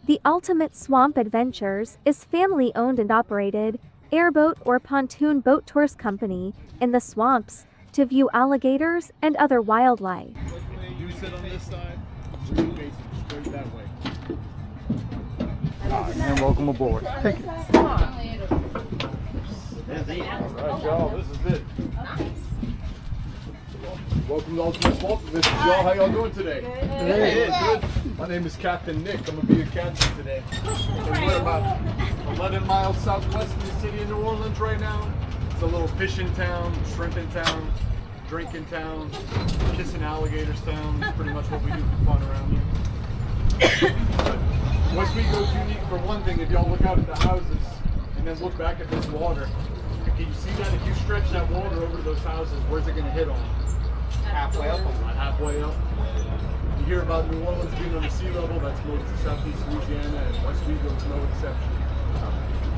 The Ultimate Swamp Adventures is family-owned and operated airboat or pontoon boat tours company in the swamps to view alligators and other wildlife. You sit on this side, we're facing straight that way. Alright, and welcome aboard. Thank you. Alright, y'all, this is it. Welcome to Ultimate Swamp. This is y'all. How y'all doing today? Good. My name is Captain Nick. I'm going to be your captain today. And we're about 11 miles southwest of the city of New Orleans right now. It's a little fishing town, shrimping town, drinking town, kissing alligators town. That's pretty much what we do for fun around here. West Wego's unique for one thing. If y'all look out at the houses and then look back at this water, can you see that? If you stretch that water over to those houses, where's it going to hit on? Halfway up. About halfway up. You hear about New Orleans being under sea level. That's most of southeast Louisiana, and West Wego is no exception.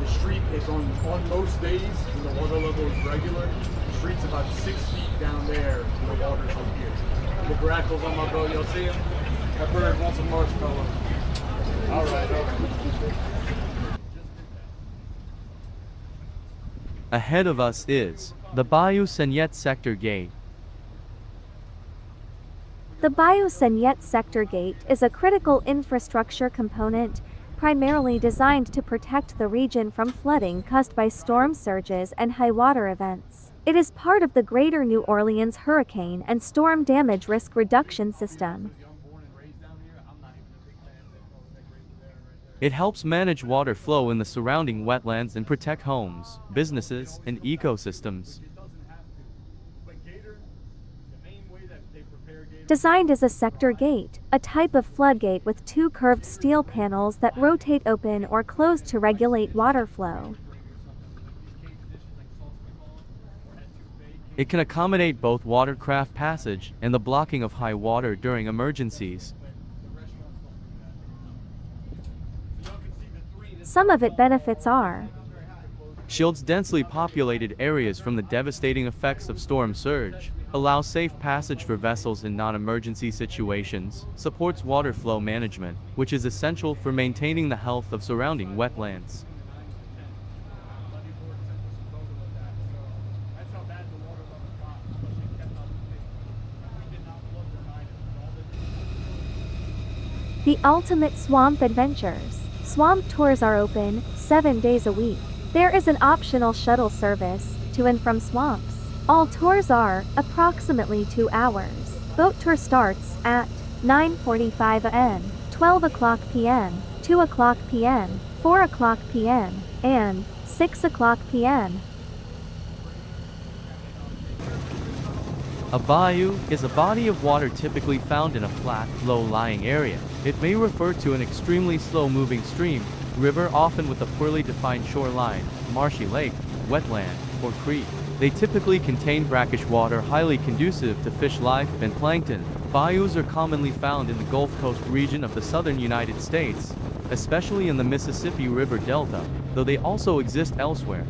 The street is on most days when the water level is regular. The street's about 6 feet down there, and the water's up here. The grackles on my boat, y'all see them? That bird wants a marshmallow. All right. Ahead of us is the Bayou Segnette sector gate. The Bayou Segnette sector gate is a critical infrastructure component primarily designed to protect the region from flooding caused by storm surges and high water events. It is part of the Greater New Orleans Hurricane and Storm Damage Risk Reduction System. It helps manage water flow in the surrounding wetlands and protect homes, businesses, and ecosystems. Designed as a sector gate, a type of floodgate with two curved steel panels that rotate open or close to regulate water flow. It can accommodate both watercraft passage and the blocking of high water during emergencies. Some of its benefits are: shields densely populated areas from the devastating effects of storm surge, allows safe passage for vessels in non-emergency situations, supports water flow management, which is essential for maintaining the health of surrounding wetlands. The Ultimate Swamp Adventures. Swamp tours are open 7 days a week. There is an optional shuttle service to and from swamps. All tours are approximately 2 hours. Boat tour starts at 9:45 a.m., 12 o'clock p.m., 2 o'clock p.m., 4 o'clock p.m., and 6 o'clock p.m. A bayou is a body of water typically found in a flat, low-lying area. It may refer to an extremely slow-moving stream, river often with a poorly defined shoreline, marshy lake, wetland, or creek. They typically contain brackish water highly conducive to fish life and plankton. Bayous are commonly found in the Gulf Coast region of the southern United States, especially in the Mississippi River Delta, though they also exist elsewhere.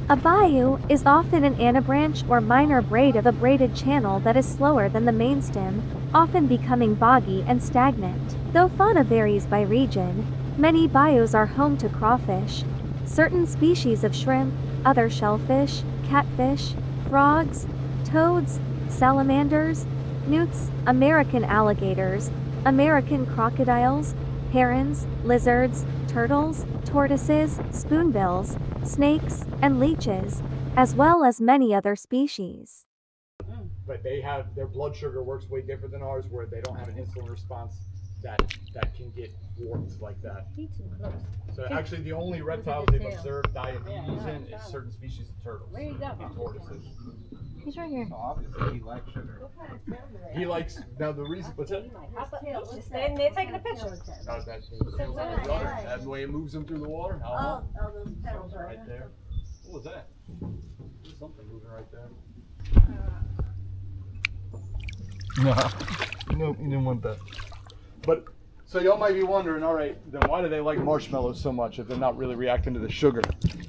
A bayou is often an anabranch or minor braid of a braided channel that is slower than the main stem, often becoming boggy and stagnant. Though fauna varies by region, many bayous are home to crawfish, certain species of shrimp, other shellfish, catfish, frogs, toads, salamanders, newts, American alligators, American crocodiles, herons, lizards, turtles, tortoises, spoonbills, snakes, and leeches, as well as many other species. But their blood sugar works way different than ours, where they don't have an insulin response that can get warped like that. So actually the only reptiles they've observed diabetes in is certain species of turtles and tortoises. He's right here. So obviously he likes sugar. He likes, now the reason, what's that? Just standing there taking a picture. Oh, that's the way it moves them through the water? Oh, those petals Right there. What was that? There's something moving right there. No, nope, you didn't want that. But, so y'all might be wondering, all right, then why do they like marshmallows so much if they're not really reacting to the sugar?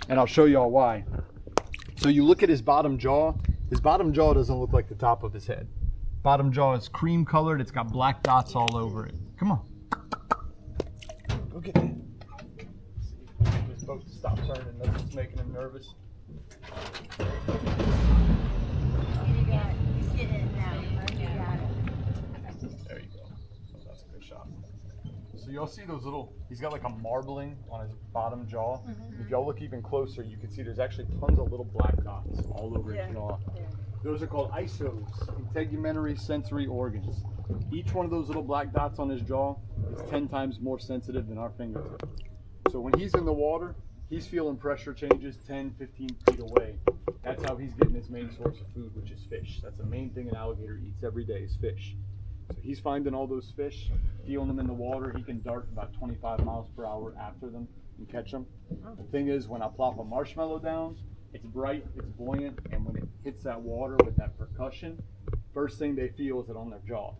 And I'll show y'all why. So you look at his bottom jaw doesn't look like the top of his head. Bottom jaw is cream colored, it's got black dots all over it. Come on. Look at that. See, he's supposed to stop turning. That's what's making him nervous. There you go. Oh, that's a good shot. So you'll see those little, he's got like a marbling on his bottom jaw. If y'all look even closer, you can see there's actually tons of little black dots all over his jaw. Those are called ISOs, integumentary sensory organs. Each one of those little black dots on his jaw is 10 times more sensitive than our fingertip. So when he's in the water, he's feeling pressure changes 10, 15 feet away. That's how he's getting his main source of food, which is fish. That's the main thing an alligator eats every day is fish. So he's finding all those fish, feeling them in the water. He can dart about 25 miles per hour after them and catch them. The thing is, when I plop a marshmallow down, it's bright, it's buoyant, and when it hits that water with that percussion, first thing they feel is it on their jaw.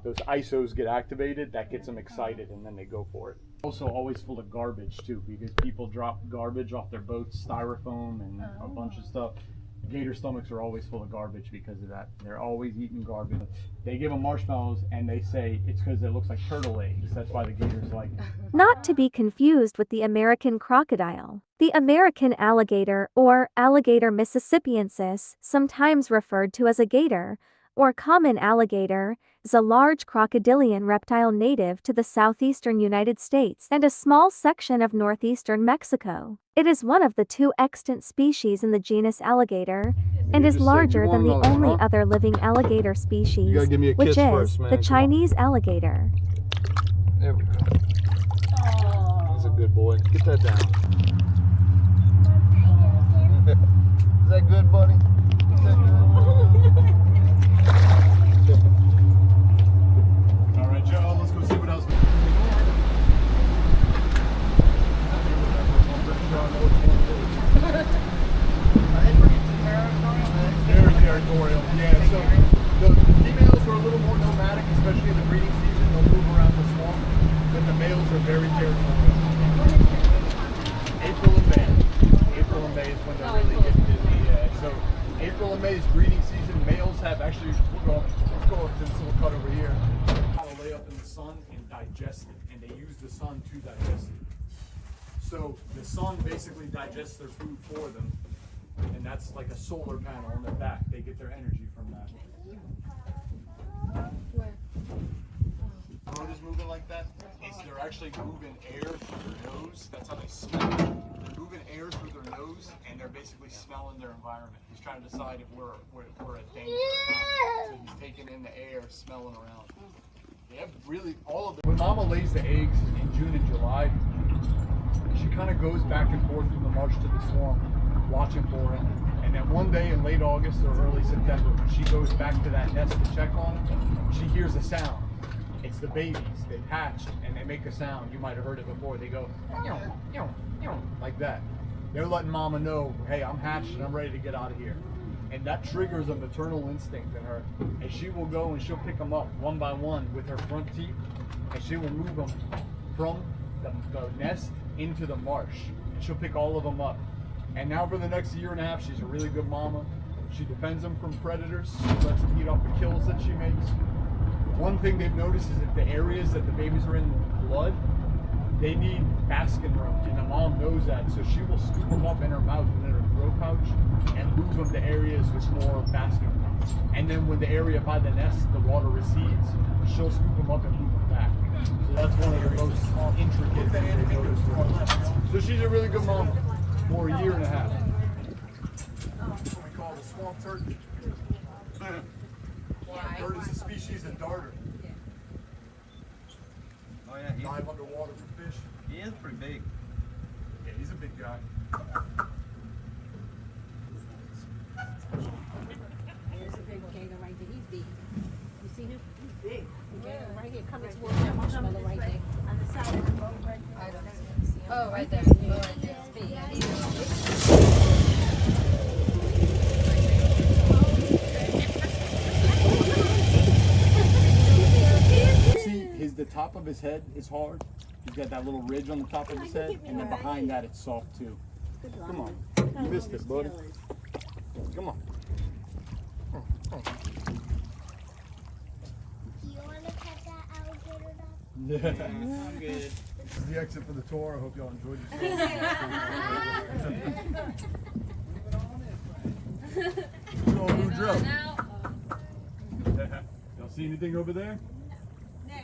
Those ISOs get activated, that gets them excited, and then they go for it. Also always full of garbage too, because people drop garbage off their boats, styrofoam and a bunch of stuff. Gator stomachs are always full of garbage because of that. They're always eating garbage. They give them marshmallows and they say it's because it looks like turtle eggs. That's why the gators like it. Not to be confused with the American crocodile. The American alligator, or Alligator mississippiensis, sometimes referred to as a gator, or common alligator, is a large crocodilian reptile native to the southeastern United States and a small section of northeastern Mexico. It is one of the 2 extant species in the genus alligator, and is larger than the only other living alligator species, which is the Chinese alligator. There we go. That's a good boy. Get that down. Is that good, buddy? Is that good? All right, Joe, let's go see what else we can Very territorial, yeah. So the females are a little more nomadic, especially in the breeding season. They'll move around the swamp, but the males are very territorial. April and May. April and May is when they're really getting busy. Yeah. So April and May is breeding season. Males have actually, let's go up to this little cut over here. They'll lay up in the sun and digest it, and they use the sun to digest it. So the sun basically digests their food for them, and that's like a solar panel on their back. They get their energy from that. Road is moving like that. They're actually moving air through their nose. That's how they smell. They're moving air through their nose, and they're basically smelling their environment. He's trying to decide if we're a danger or not. So he's taking in the air, smelling around. They have really all of them. When Mama lays the eggs in June and July, she kind of goes back and forth through the marsh to the swamp, watching for it. And then one day in late August or early September, when she goes back to that nest to check on it, she hears a sound. It's the babies. They've hatched and they make a sound. You might have heard it before. They go, meow, meow, meow, like that. They're letting Mama know, hey, I'm hatched and I'm ready to get out of here. And that triggers a maternal instinct in her. And she will go and she'll pick them up one by one with her front teeth, and she will move them from the nest into the marsh. And she'll pick all of them up. And now for the next year and a half, she's a really good mama. She defends them from predators. She lets them eat off the kills that she makes. One thing they've noticed is that the areas that the babies are in blood, they need basking room, and the mom knows that, so she will scoop them up in her mouth and in her throat pouch and move them to areas with more basking room. And then when the area by the nest, the water recedes, she'll scoop them up and move them back. So that's one of the most intricate things they notice. So she's a really good mom for a year and a half. That's what we call the swamp turkey. Bird is a species of darter. Oh yeah, Dive underwater for fish. he is pretty big. Yeah, he's a big guy. There's a big gator right there. He's big. You see him? He's big. Yeah, right here, coming towards that marshmallow right there. On the side of the boat right there. I don't see him. Oh, right there. Oh, right there. It's big. See, the top of his head is hard. He's got that little ridge on the top of his head, and then behind that it's soft too. Come on. You missed it, buddy. Come on. Do you want to pet that alligator dog? Yeah. I'm good. This is the exit for the tour. I hope y'all enjoyed yourself. Y'all see anything over there?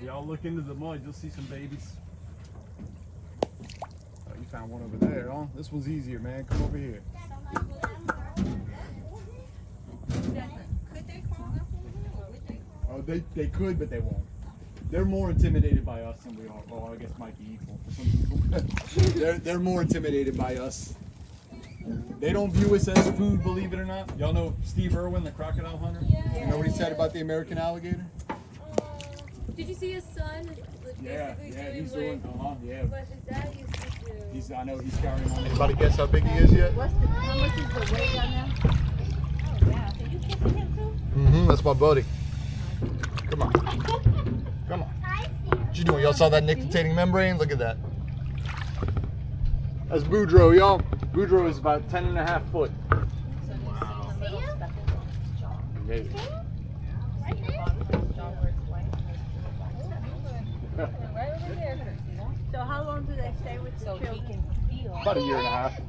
Y'all look into the mud, you'll see some babies. Oh, you found one over there, huh? This one's easier, man. Come over here. Oh, they could, but they won't. They're more intimidated by us than we are. Well, I guess might be equal for some people. they're more intimidated by us. They don't view us as food, believe it or not. Y'all know Steve Irwin, the crocodile hunter? Yeah. You know what he said about the American alligator? Did you see his son? Yeah, he's doing, yeah. What his dad used to do. I know he's carrying on. Anybody guess how big he is yet? How much is the weight on them? Oh, yeah. So you kissing him too? That's my buddy. Come on. Come on. What you doing? Y'all saw that nictitating membrane? Look at that. That's Boudreaux, y'all. Boudreaux is about 10.5 foot. Amazing. So how long do they stay with the children? About a year and a half.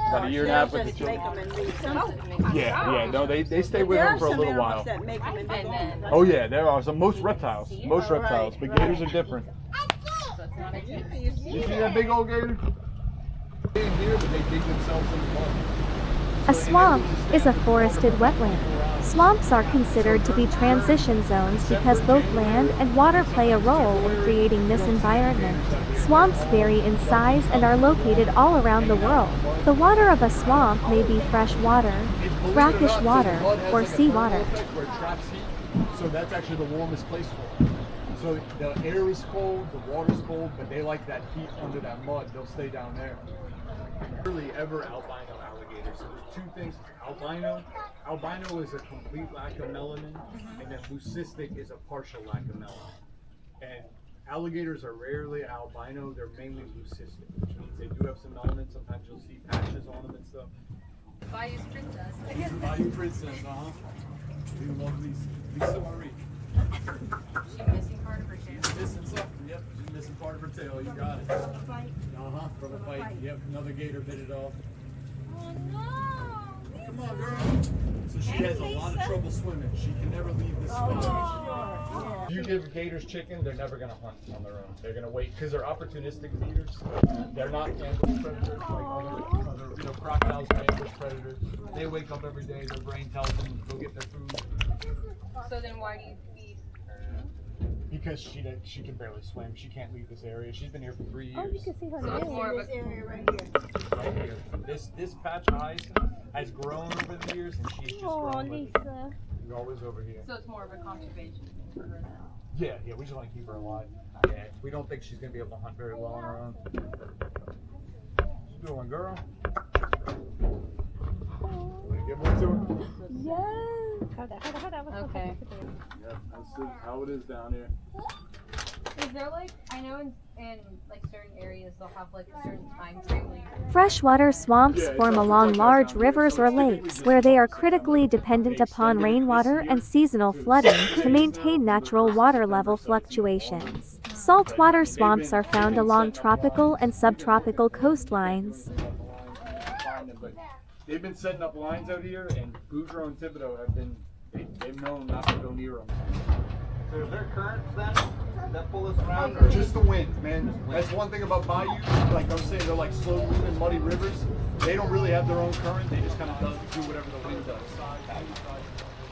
About a year and a half with the children. Yeah, no, they stay with them for a little while. Oh yeah, there are some. Most reptiles, but gators are different. You see that big old gator? They in here, but they dig themselves in the mud. A swamp is a forested wetland. Swamps are considered to be transition zones because both land and water play a role in creating this environment. Swamps vary in size and are located all around the world. The water of a swamp may be fresh water, brackish water, or seawater. Where it traps heat, so that's actually the warmest place for it. So the air is cold, the water's cold, but they like that heat under that mud. They'll stay down there. Rarely ever albino alligators. So there's two things. Albino is a complete lack of melanin, and then leucistic is a partial lack of melanin. And alligators are rarely albino, they're mainly leucistic, which means they do have some melanin. Sometimes you'll see patches on them and stuff. Bayou's princess. Bayou princess, We love Lisa Marie. She's missing part of her tail. She's missing something, yep. She's missing part of her tail, you got it. From a fight? From a fight. Yep, another gator bit it off. Oh no! Come on, girl. So she has a lot of trouble swimming. She can never leave this spot. If you give gators chicken, they're never going to hunt on their own. They're going to wait because they're opportunistic feeders. They're not ambush predators like other crocodiles are ambush predators. They wake up every day, their brain tells them to go get their food. So then why do you feed her? Because she can barely swim. She can't leave this area. She's been here for 3 years. Oh, you can see her So it's more of this a area right here. Right here. This patch of ice has grown over the years, and she's just grown with it. Lisa. She's always over here. So it's more of a conservation thing for her now. Yeah, we just want to keep her alive. Yeah, we don't think she's going to be able to hunt very well on her own. What you doing, girl? Want to give one to her? Yeah. Okay. Yeah, that's how it is down here. Is there like, I know in like certain areas they'll have like a certain time frame where you can Freshwater swamps form along large rivers or lakes where they are critically dependent upon rainwater and seasonal flooding to maintain natural water level fluctuations. Saltwater swamps are found along tropical and subtropical coastlines. They've been setting up lines out here, and Boudreaux and Thibodeau they've known not to go near them. So is there currents then that pull us around? Or Just the wind, man. That's one thing about Bayou. Like I was saying, they're like slow moving, muddy rivers. They don't really have their own current. They just kind of do whatever the wind does.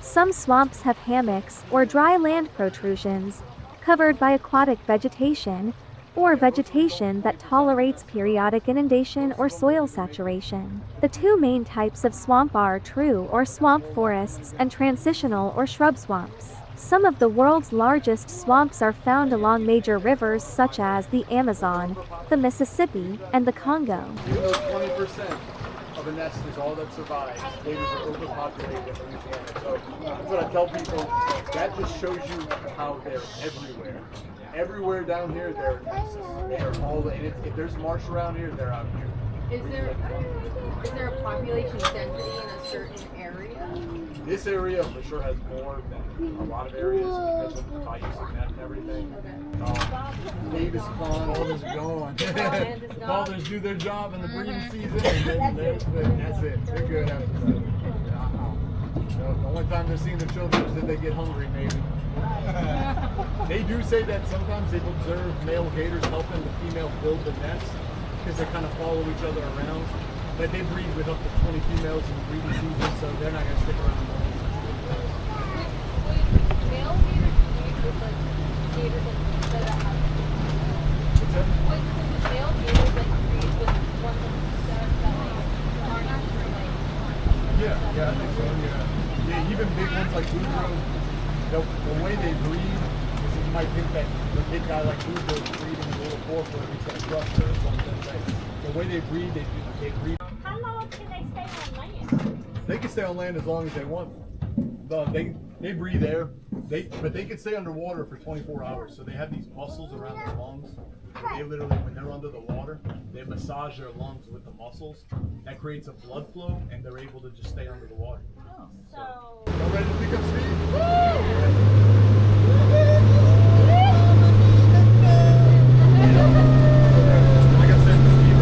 Some swamps have hammocks or dry land protrusions covered by aquatic vegetation or vegetation that tolerates periodic inundation or soil saturation. The two main types of swamp are true or swamp forests and transitional or shrub swamps. Some of the world's largest swamps are found along major rivers such as the Amazon, the Mississippi, and the Congo. Even though 20% of a nest is all that survives, gators are overpopulated in Louisiana. So that's what I tell people. That just shows you how they're everywhere. Everywhere down here, they're all. And if there's marsh around here, they're out here. Is there a population density in a certain area? This area for sure has more than a lot of areas because of the Bayou Segnette and everything. Davis Pond, all is gone. The fathers do their job in the breeding season, and then that's it. They're good after that. The only time they're seeing their children is if they get hungry, maybe. They do say that sometimes they've observed male gators helping the female build the nest because they kind of follow each other around. But they breed with up to 20 females in the breeding season, so they're not going to stick around long. Male gators breed with like gators that have. What's that? Wait, the male gators like breed with ones that aren't actually like. Yeah, I think so. Yeah, even big ones like Boudreaux, the way they breed is you might think that the big guy like Boudreaux is breeding a little 4-footer, he's going to crush her or something. But the way they breed, they breed. How long can they stay on land? They can stay on land as long as they want. They breathe air, but they can stay underwater for 24 hours. So they have these muscles around their lungs. They literally, when they're under the water, they massage their lungs with the muscles. That creates a blood flow, and they're able to just stay under the water. So. Y'all ready to pick up speed? Like I said, Steve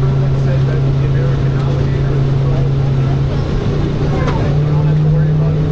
Irwin said that the American alligator is the you don't have to worry about it.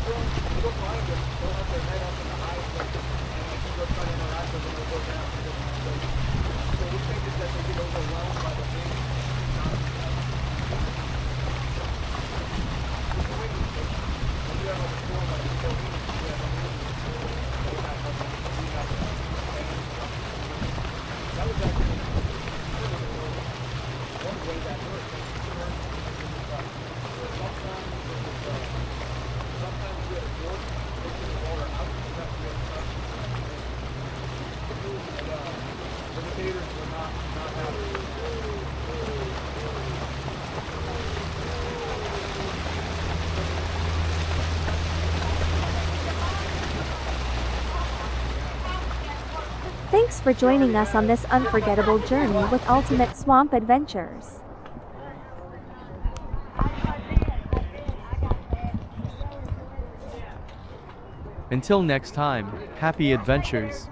you'll find them. They'll have their head up in the heights and if you go try to interact with them, they'll go down. So we think is that they get overwhelmed by the big Thanks for joining us on this unforgettable journey with Ultimate Swamp Adventures. Until next time, happy adventures.